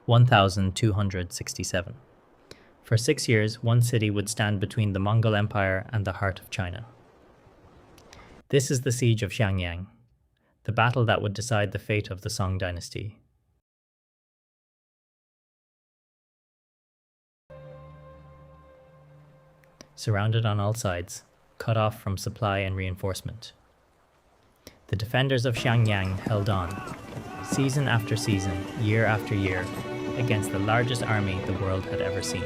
1267. For 6 years, one city would stand between the Mongol Empire and the heart of China. This is the Siege of Xiangyang, the battle that would decide the fate of the Song dynasty. Surrounded on all sides, cut off from supply and reinforcement, the defenders of Xiangyang held on, season after season, year after year, against the largest army the world had ever seen.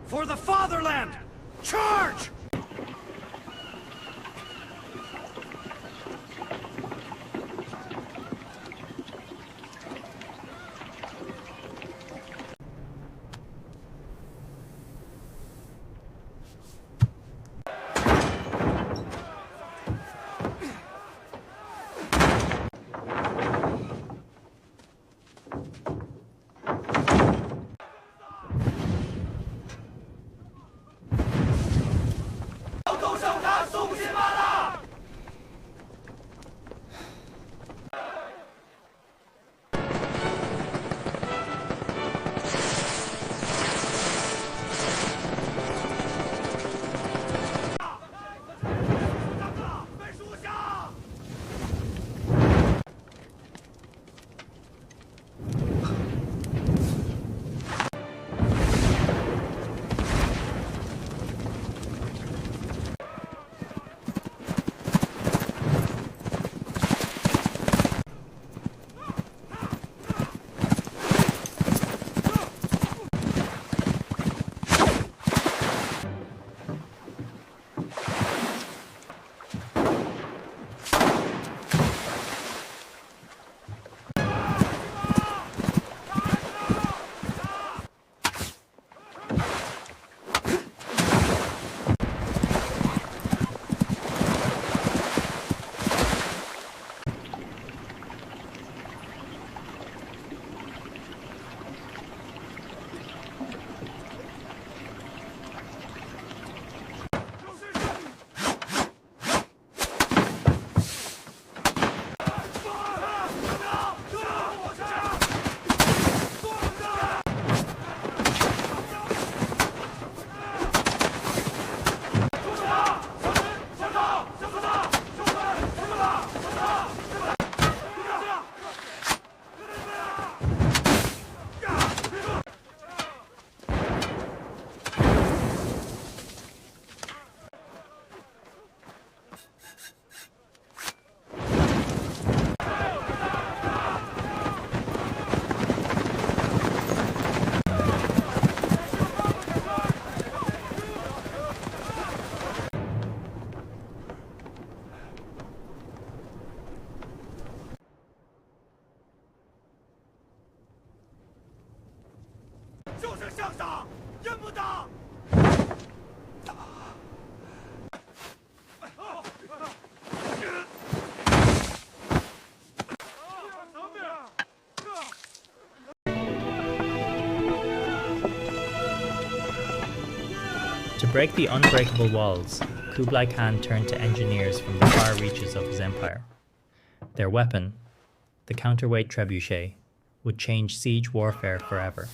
For the fatherland! Charge! To break the unbreakable walls, Kublai Khan turned to engineers from the far reaches of his empire. Their weapon, the counterweight trebuchet, would change siege warfare forever.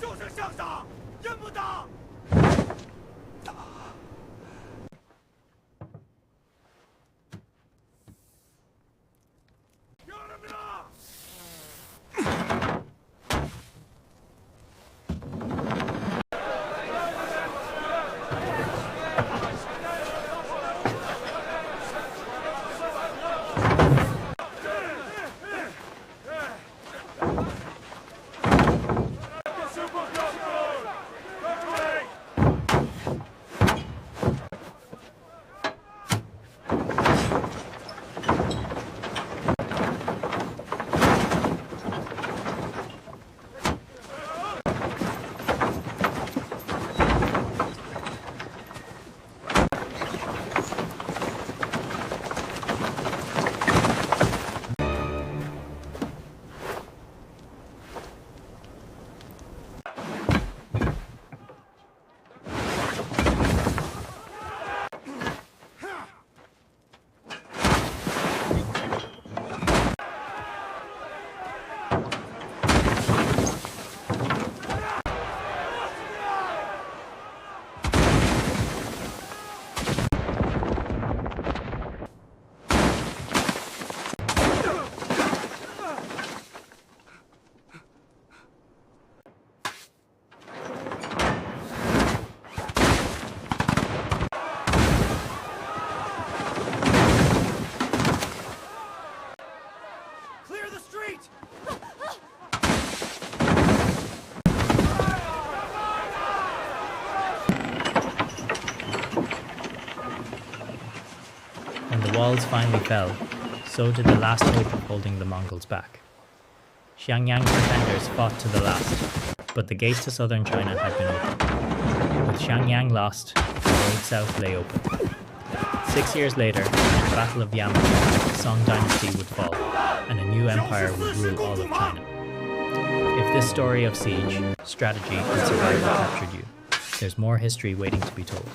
就是向打，硬不打？打！漂亮不亮？ When the walls finally fell, so did the last hope of holding the Mongols back. Xiangyang defenders fought to the last, but the gates to southern China had been opened. With Xiangyang lost, the road south lay open. 6 years later, in the Battle of Yamen, the Song Dynasty would fall, and a new empire would rule all of China. If this story of siege, strategy, and survival captured you, there's more history waiting to be told.